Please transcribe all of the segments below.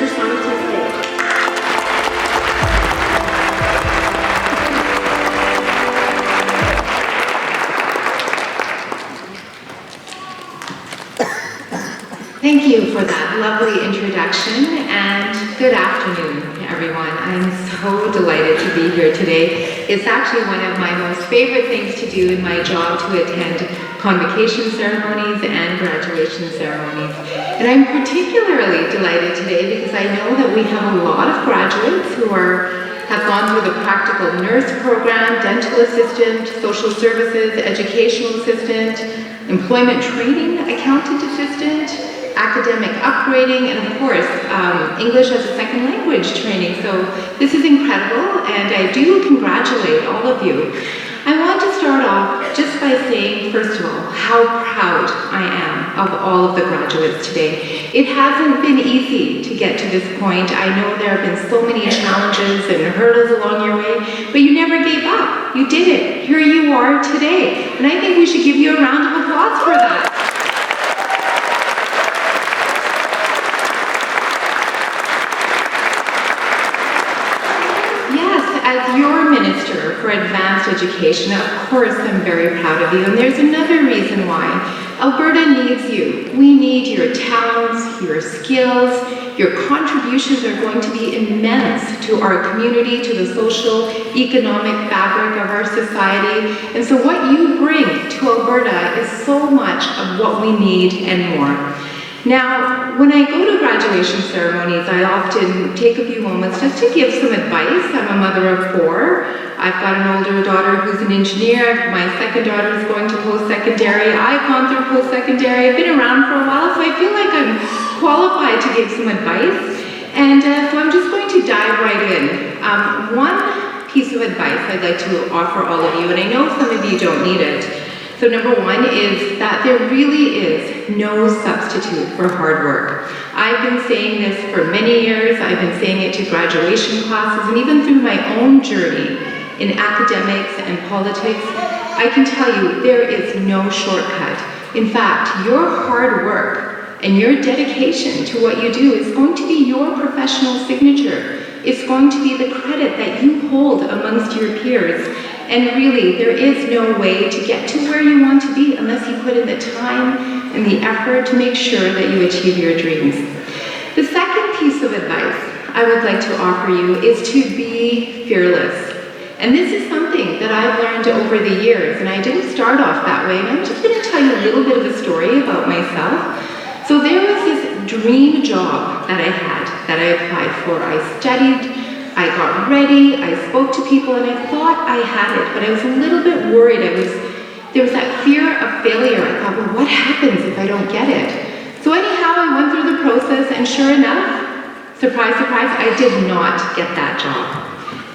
Mr. Song to the stage. Thank you for that lovely introduction, and good afternoon, everyone. I'm so delighted to be here today. It's actually one of my most favorite things to do in my job, to attend convocation ceremonies and graduation ceremonies. And I'm particularly delighted today because I know that we have a lot of graduates who have gone through the practical nurse program, dental assistant, social services, educational assistant, employment training, accountant assistant, academic upgrading, and of course, English as a second language training. So this is incredible, and I do congratulate all of you. I want to start off just by saying, first of all, how proud I am of all of the graduates today. It hasn't been easy to get to this point. I know there have been so many challenges and hurdles along your way, but you never gave up. You did it. Here you are today. And I think we should give you a round of applause for that. As your Minister for Advanced Education, of course I'm very proud of you, and there's another reason why. Alberta needs you. We need your talents, your skills. Your contributions are going to be immense to our community, to the social, economic fabric of our society. And so what you bring to Alberta is so much of what we need and more. Now, when I go to graduation ceremonies, I often take a few moments just to give some advice. I'm a mother of 4. I've got an older daughter who's an engineer. My second daughter is going to post-secondary. I've gone through post-secondary. I've been around for a while, so I feel like I'm qualified to give some advice. And so I'm just going to dive right in. One piece of advice I'd like to offer all of you, and I know some of you don't need it. So number one is that there really is no substitute for hard work. I've been saying this for many years. I've been saying it to graduation classes, and even through my own journey in academics and politics, I can tell you there is no shortcut. In fact, your hard work and your dedication to what you do is going to be your professional signature. It's going to be the credit that you hold amongst your peers. And really, there is no way to get to where you want to be unless you put in the time and the effort to make sure that you achieve your dreams. The second piece of advice I would like to offer you is to be fearless. And this is something that I've learned over the years, and I didn't start off that way. And I'm just going to tell you a little bit of a story about myself. So there was this dream job that I had, that I applied for. I studied, I got ready, I spoke to people, and I thought I had it, but I was a little bit worried. There was that fear of failure. I thought, well, what happens if I don't get it? So anyhow, I went through the process, and sure enough, surprise, surprise, I did not get that job.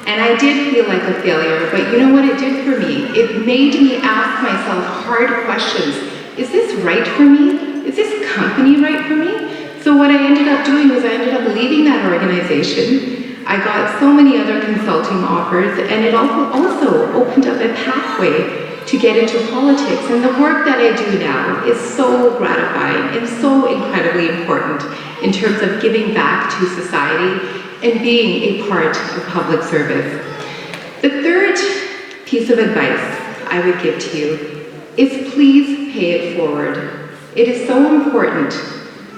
And I did feel like a failure, but you know what it did for me? It made me ask myself hard questions. Is this right for me? Is this company right for me? So what I ended up doing was I ended up leaving that organization. I got so many other consulting offers, and it also opened up a pathway to get into politics. And the work that I do now is so gratifying and so incredibly important in terms of giving back to society and being a part of public service. The third piece of advice I would give to you is please pay it forward. It is so important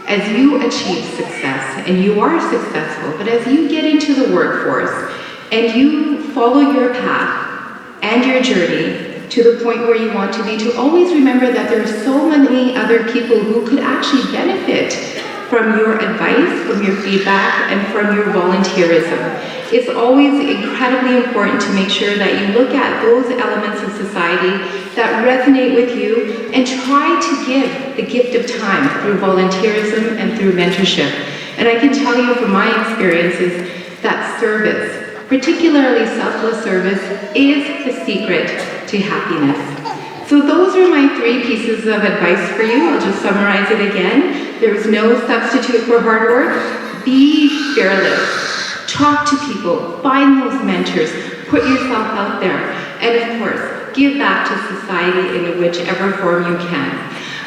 as you achieve success, and you are successful, but as you get into the workforce and you follow your path and your journey to the point where you want to be, to always remember that there are so many other people who could actually benefit from your advice, from your feedback, and from your volunteerism. It's always incredibly important to make sure that you look at those elements of society that resonate with you and try to give the gift of time through volunteerism and through mentorship. And I can tell you from my experiences that service, particularly selfless service, is the secret to happiness. So those are my 3 pieces of advice for you. I'll just summarize it again. There is no substitute for hard work. Be fearless. Talk to people. Find those mentors. Put yourself out there. And of course, give back to society in whichever form you can.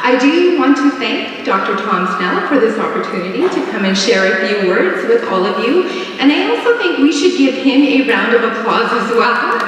I do want to thank Dr. Tom Snell for this opportunity to come and share a few words with all of you, and I also think we should give him a round of applause as well.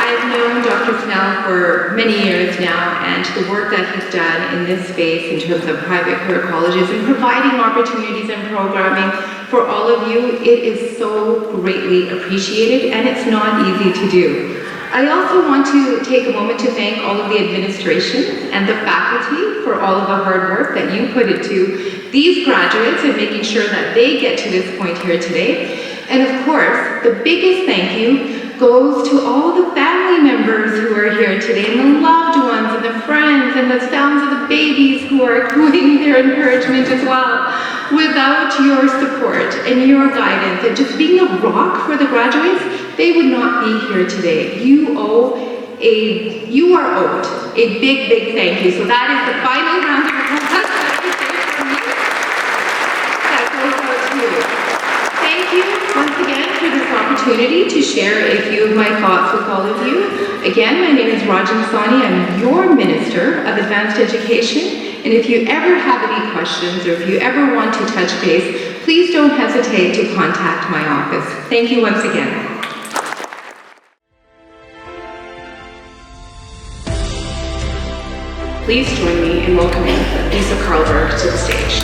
I've known Dr. Snell for many years now, and the work that he's done in this space in terms of private career colleges and providing opportunities and programming for all of you, it is so greatly appreciated, and it's not easy to do. I also want to take a moment to thank all of the administration and the faculty for all of the hard work that you put into these graduates and making sure that they get to this point here today. And of course, the biggest thank you goes to all the family members who are here today, and the loved ones, and the friends, and the sounds of the babies who are including their encouragement as well. Without your support and your guidance and just being a rock for the graduates, they would not be here today. You are owed a big, big thank you. So that is the final round of applause that I say from me. That goes out to you. Thank you once again for this opportunity to share a few of my thoughts with all of you. Again, my name is Rajan Sani. I'm your Minister of Advanced Education. And if you ever have any questions or if you ever want to touch base, please don't hesitate to contact my office. Thank you once again. Please join me in welcoming Lisa Karlberg to the stage.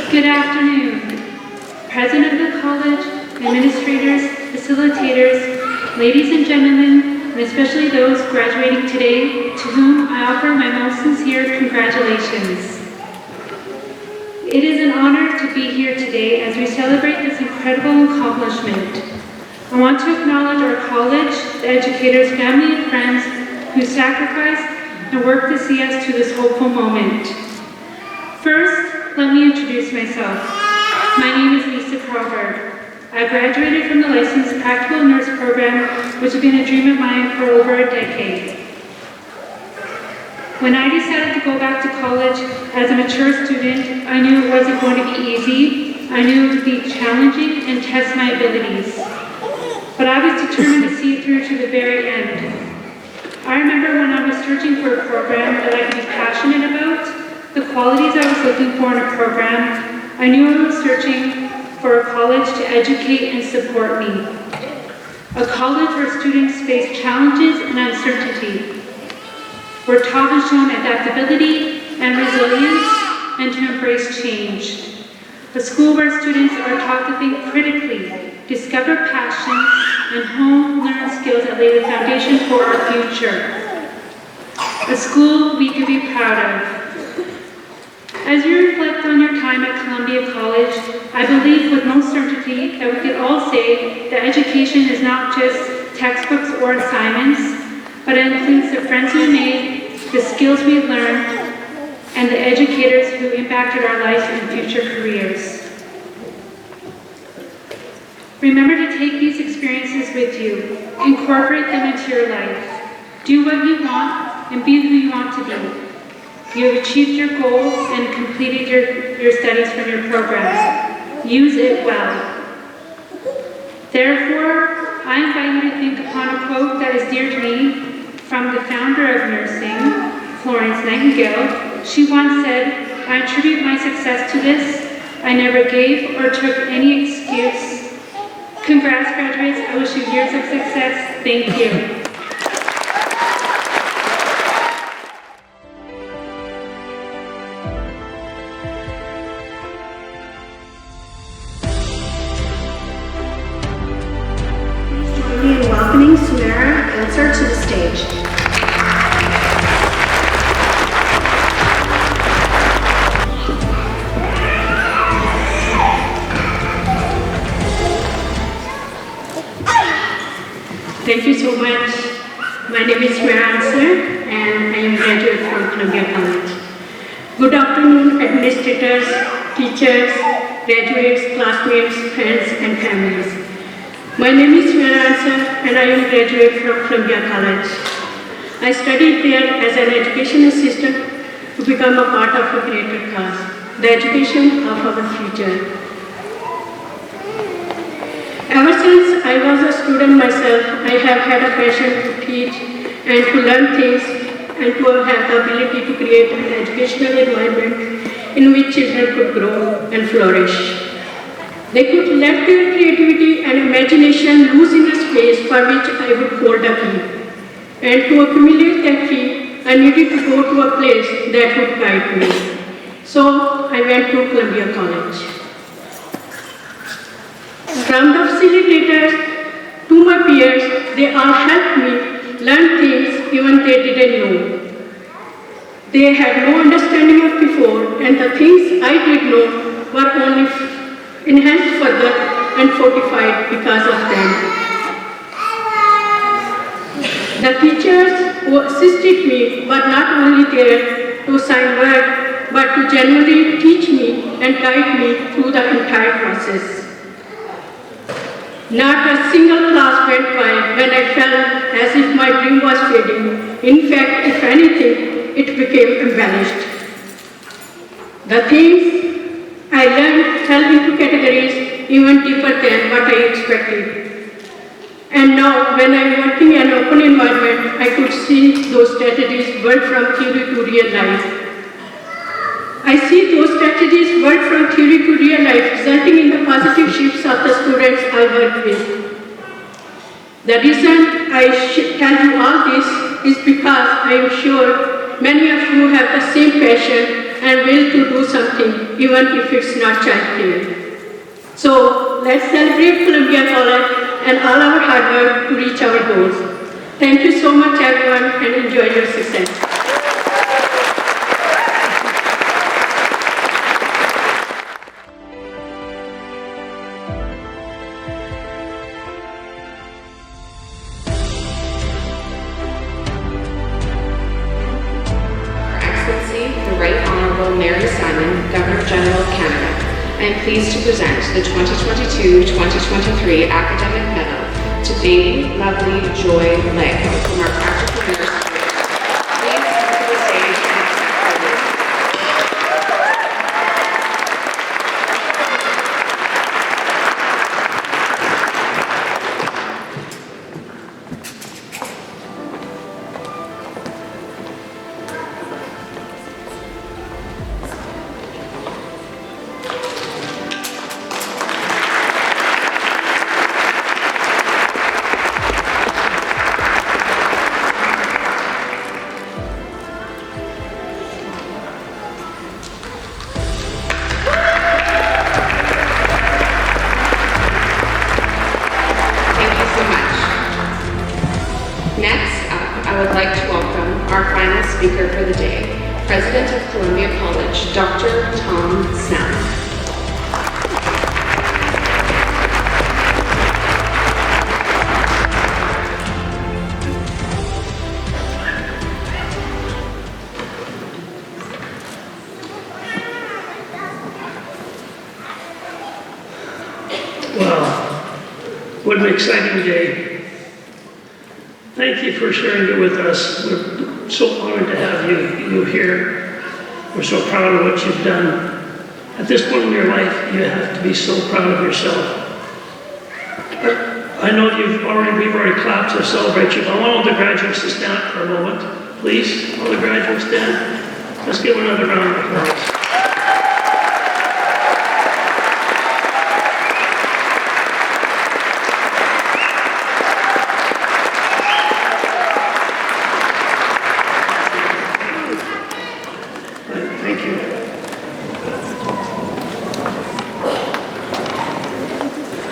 Good afternoon, President of the College, administrators, facilitators, ladies and gentlemen, and especially those graduating today, to whom I offer my most sincere congratulations. It is an honor to be here today as we celebrate this incredible accomplishment. I want to acknowledge our college, the educators, family, and friends who sacrificed and worked to see us to this hopeful moment. First, let me introduce myself. My name is Lisa Karlberg. I graduated from the licensed practical nurse program, which has been a dream of mine for over a decade. When I decided to go back to college as a mature student, I knew it wasn't going to be easy. I knew it would be challenging and test my abilities. But I was determined to see it through to the very end. I remember when I was searching for a program that I could be passionate about, the qualities I was looking for in a program, I knew I was searching for a college to educate and support me. A college where students face challenges and uncertainty. We're taught and shown adaptability and resilience and to embrace change. A school where students are taught to think critically, discover passions, and hone learn skills that lay the foundation for our future. A school we can be proud of. As you reflect on your time at Columbia College, I believe with most certainty that we could all say that education is not just textbooks or assignments, but it includes the friends we made, the skills we learned, and the educators who impacted our lives and future careers. Remember to take these experiences with you, incorporate them into your life. Do what you want and be who you want to be. You have achieved your goal and completed your studies from your programs. Use it well. Therefore, I invite you to think upon a quote that is dear to me from the founder of nursing, Florence Nightingale. She once said, "I attribute my success to this. I never gave or took any excuse." Congrats, graduates. I wish you years of success. Thank you. Welcoming Sumera Answer to the stage. Thank you so much. My name is Sumera Answer and I am a graduate from Columbia College. Good afternoon, administrators, teachers, graduates, classmates, friends, and families. My name is Smeransa, and I am a graduate from Columbia College. I studied there as an education assistant to become a part of a greater cause, the education of our future. Ever since I was a student myself, I have had a passion to teach and to learn things and to have the ability to create an educational environment in which children could grow and flourish. They could let their creativity and imagination loose in a space for which I would hold a key. And to accumulate that key, I needed to go to a place that would guide me. So I went to Columbia College. From the facilitators to my peers, they all helped me learn things even they didn't know. They had no understanding of before, and the things I did know were only enhanced further and fortified because of them. The teachers who assisted me were not only there to assign work, but to genuinely teach me and guide me through the entire process. Not a single class went by when I felt as if my dream was fading. In fact, if anything, it became embellished. The things I learned fell into categories even deeper than what I expected. And now, when I'm working in an open environment, I could see those strategies work from theory to real life. I see those strategies work from theory to real life, resulting in the positive shifts of the students I work with. The reason I tell you all this is because I am sure many of you have the same passion and will to do something, even if it's not childcare. So let's celebrate Columbia College and all our hard work to reach our goals. Thank you so much, everyone, and enjoy your success. Governor-General of Canada, I am pleased to present the 2022-2023 Academic Medal to Baby Lovely Joy Lego from our practical nurse. Please come to the stage and accept her. I would like to welcome our final speaker for the day, President of Columbia College, Dr. Tom Snell. Wow, what an exciting day. Thank you for sharing it with us. We're so honored to have you here. We're so proud of what you've done. At this point in your life, you have to be so proud of yourself. But I know we've already clapped to celebrate you, but I want all the graduates to stand up for a moment. Please, all the graduates stand. Let's give them another round of applause.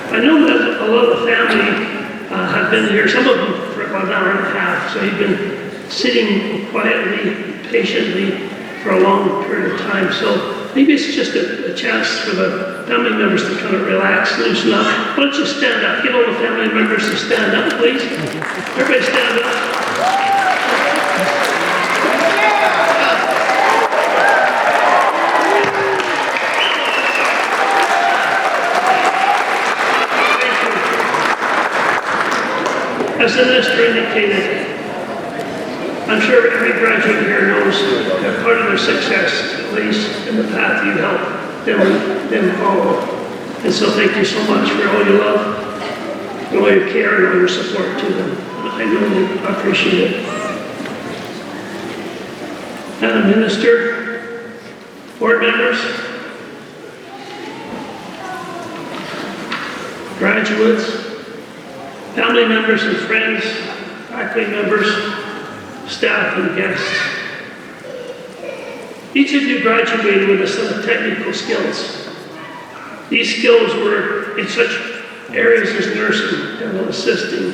I know that a lot of the family have been here, some of them for about an hour and a half, so you've been sitting quietly, patiently for a long period of time. So maybe it's just a chance for the family members to kind of relax, loosen up. Why don't you stand up? Get all the family members to stand up, please. Everybody stand up. As the minister indicated, I'm sure every graduate here knows that part of their success lays in the path you help them follow. And so thank you so much for all your love, and all your care, and all your support to them. I really appreciate it. Madam Minister, board members, graduates, family members and friends, faculty members, staff and guests. Each of you graduated with a set of technical skills. These skills were in such areas as nursing, dental assisting,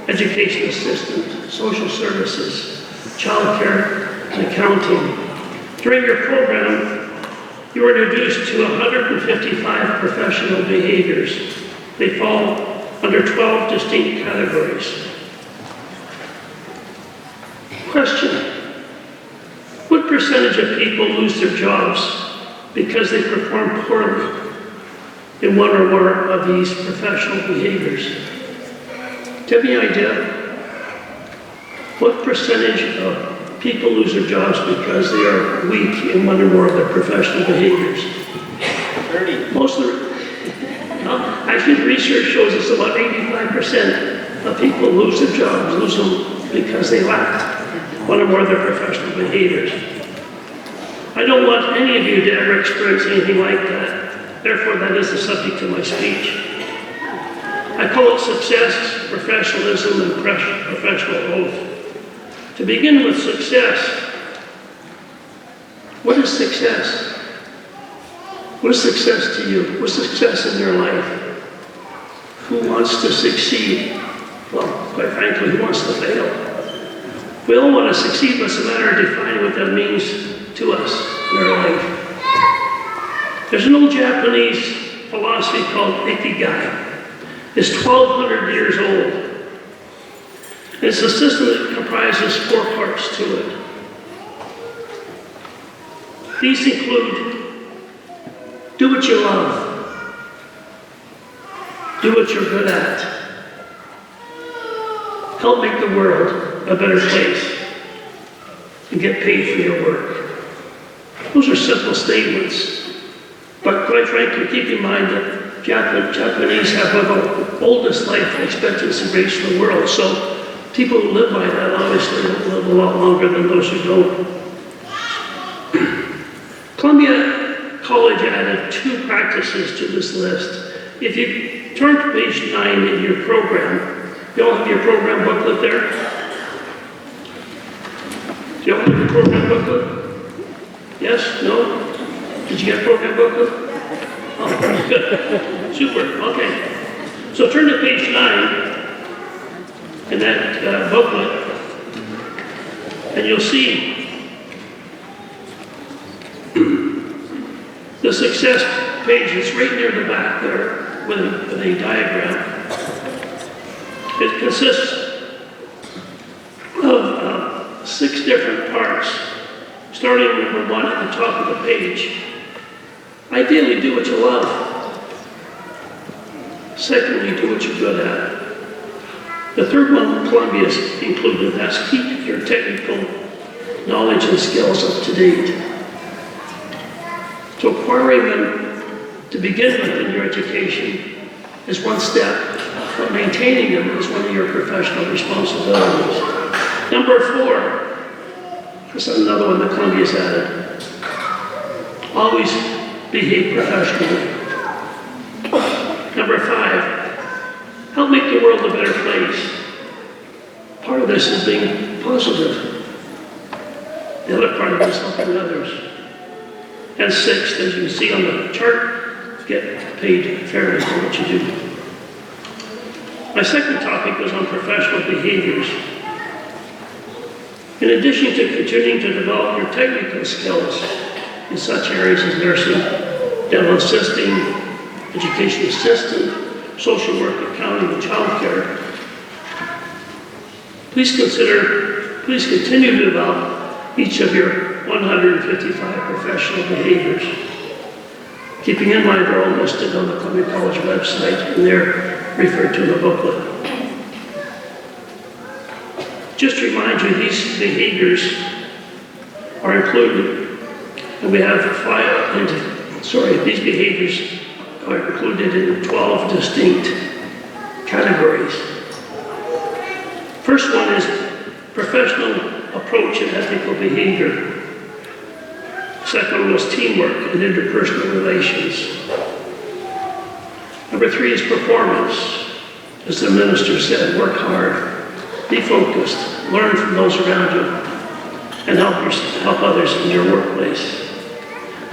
education assistant, social services, childcare, and accounting. During your program, you were introduced to 155 professional behaviors. They fall under 12 distinct categories. Question: what percentage of people lose their jobs because they perform poorly in one or more of these professional behaviors? Do you have any idea what percentage of people lose their jobs because they are weak in one or more of their professional behaviors? 30. Most of the, actually the research shows us about 85% of people lose their jobs, lose them because they lack one or more of their professional behaviors. I don't want any of you to ever experience anything like that. Therefore, that is the subject of my speech. I call it success, professionalism, and professional oath. To begin with success, what is success? What is success to you? What's success in your life? Who wants to succeed? Well, quite frankly, who wants to fail? We all want to succeed, but it's a matter of defining what that means to us in our life. There's an old Japanese philosophy called Ikigai. It's 1,200 years old. It's a system that comprises 4 parts to it. These include: do what you love, do what you're good at, help make the world a better place, and get paid for your work. Those are simple statements, but quite frankly, keep in mind that Japanese have one of the oldest life expectancy rates in the world, so people who live by that obviously live a lot longer than those who don't. Columbia College added 2 practices to this list. If you turn to page 9 in your program, you all have your program booklet there? Do you all have your program booklet? Yes? No? Did you get a program booklet? Oh, good. Super. Okay. So turn to page 9 in that booklet, and you'll see the success page is right near the back there with a diagram. It consists of 6 different parts, starting with number 1 at the top of the page. Ideally, do what you love. Secondly, do what you're good at. The third one, Columbia's included, that's keep your technical knowledge and skills up to date. So acquiring them to begin with in your education is one step, but maintaining them is one of your professional responsibilities. Number 4, this is another one that Columbia's added. Always behave professionally. Number 5, help make the world a better place. Part of this is being positive. The other part of it is helping others. And 6, as you can see on the chart, get paid fairly for what you do. My second topic was on professional behaviors. In addition to continuing to develop your technical skills in such areas as nursing, dental assisting, education assistant, social work, accounting, and childcare, please continue to develop each of your 155 professional behaviors. Keeping in mind they're all listed on the Columbia College website, and they're referred to in the booklet. Just to remind you, these behaviors are included, and we have these behaviors are included in 12 distinct categories. First one is professional approach and ethical behavior. Second one was teamwork and interpersonal relations. Number 3 is performance. As the minister said, work hard, be focused, learn from those around you, and help others in your workplace.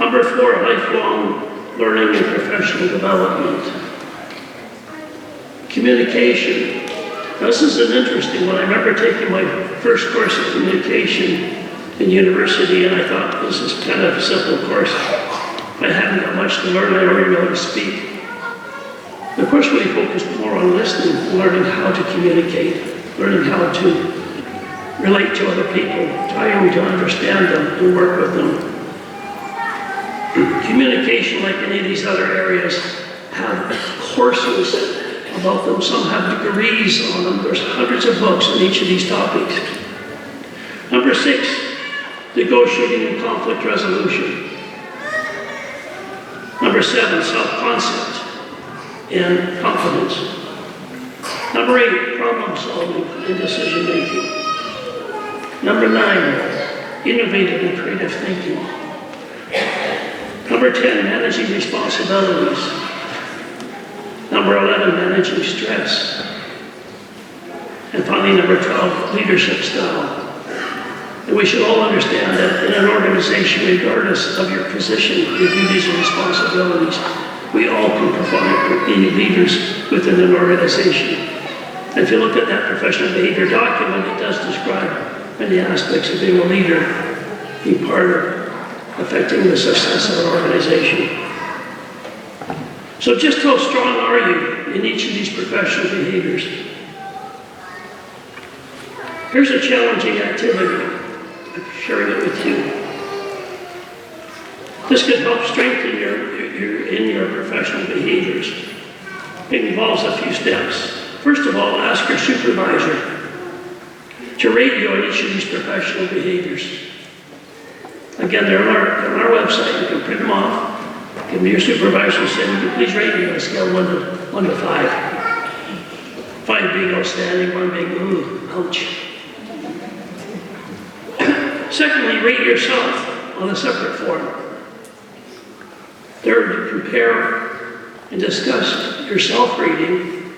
Number 4, lifelong learning and professional development. Communication. Now, this is an interesting one. I remember taking my first course of communication in university, and I thought, this is kind of a simple course. I haven't got much to learn, I already know how to speak. Of course, we focused more on listening, learning how to communicate, learning how to relate to other people, trying to understand them and work with them. Communication, like any of these other areas, have courses about them. Some have degrees on them. There's hundreds of books on each of these topics. Number 6, negotiating and conflict resolution. Number 7, self-concept and confidence. Number 8, problem solving and decision making. Number 9, innovative and creative thinking. Number 10, managing responsibilities. Number 11, managing stress. And finally, number 12, leadership style. And we should all understand that in an organization, regardless of your position, your duties and responsibilities, we all can be leaders within an organization. And if you look at that professional behavior document, it does describe many aspects of being a leader, being part of affecting the success of an organization. So just how strong are you in each of these professional behaviors? Here's a challenging activity. I'm sharing it with you. This could help strengthen your professional behaviors. It involves a few steps. First of all, ask your supervisor to rate you on each of these professional behaviors. Again, they're on our website. You can print them off. Give them to your supervisor and say, would you please rate me on a scale of 1 to 5. 5 being outstanding, 1 being, ooh, ouch. Secondly, rate yourself on a separate form. Third, compare and discuss your self-rating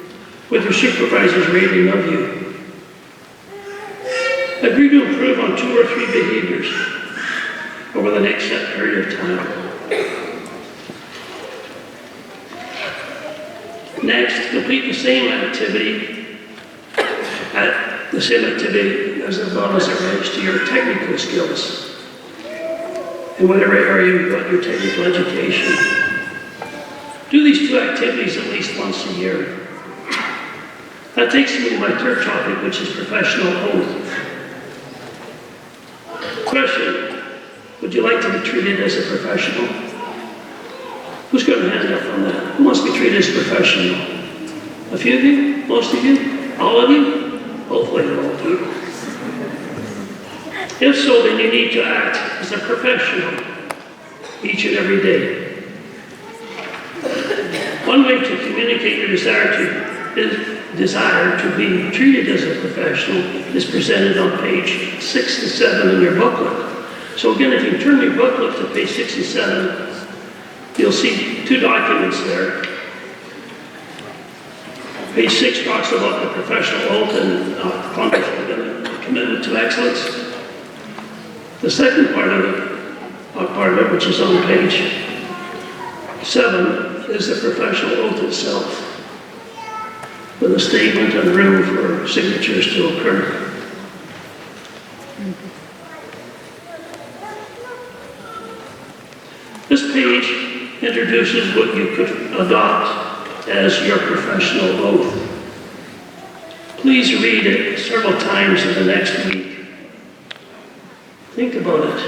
with your supervisor's rating of you. Agree to improve on 2 or 3 behaviors over the next set period of time. Next, complete the same activity as well as it relates to your technical skills in whatever area you've got your technical education. Do these 2 activities at least once a year. That takes me to my 3rd topic, which is professional oath. Question, would you like to be treated as a professional? Who's got a hand up on that? Who wants to be treated as professional? A few of you? Most of you? All of you? Hopefully all of you. If so, then you need to act as a professional each and every day. One way to communicate your desire to be treated as a professional is presented on page 6 to 7 in your booklet. So again, if you turn your booklet to page 6 and 7, you'll see 2 documents there. Page 6 talks about the professional oath and commitment to excellence. The second part of it, which is on page 7, is the professional oath itself, with a statement and room for signatures to occur. This page introduces what you could adopt as your professional oath. Please read it several times in the next week. Think about it.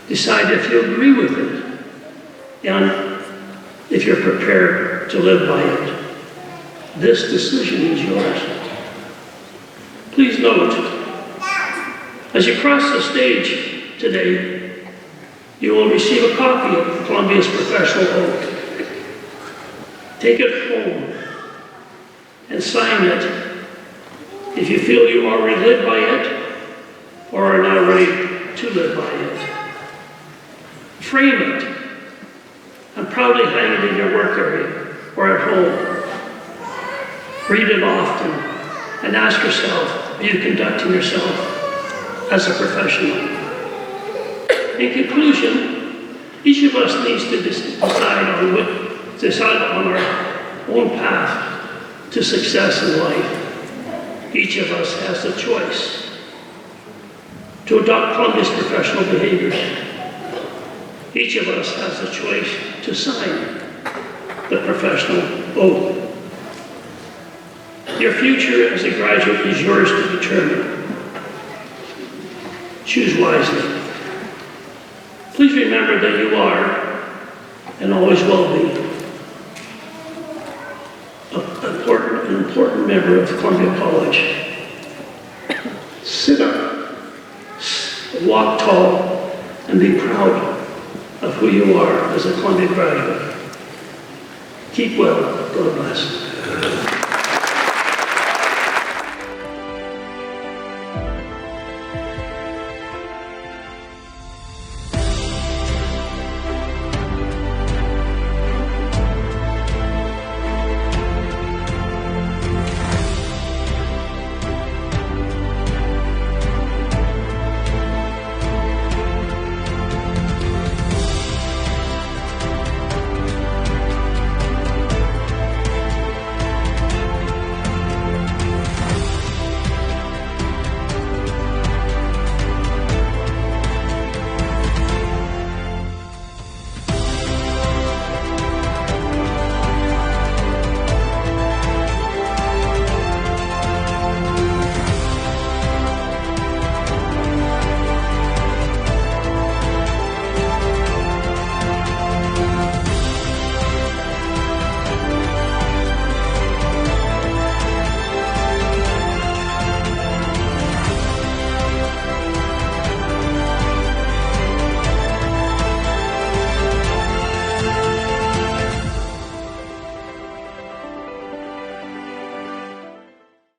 Decide if you agree with it, and if you're prepared to live by it. This decision is yours. Please Please note, as you cross the stage today, you will receive a copy of Columbia's professional oath. Take it home and sign it if you feel you already live by it or are not ready to live by it. Frame it and proudly hang it in your work area or at home. Read it often and ask yourself, are you conducting yourself as a professional? In conclusion, each of us needs to decide on our own path to success in life. Each of us has the choice to adopt Columbia's professional behaviors. Each of us has the choice to sign the professional oath. Your future as a graduate is yours to determine. Choose wisely. Please remember that you are, and always will be, an important member of Columbia College. Sit up, walk tall, and be proud of who you are as a Columbia graduate. Keep well. God bless.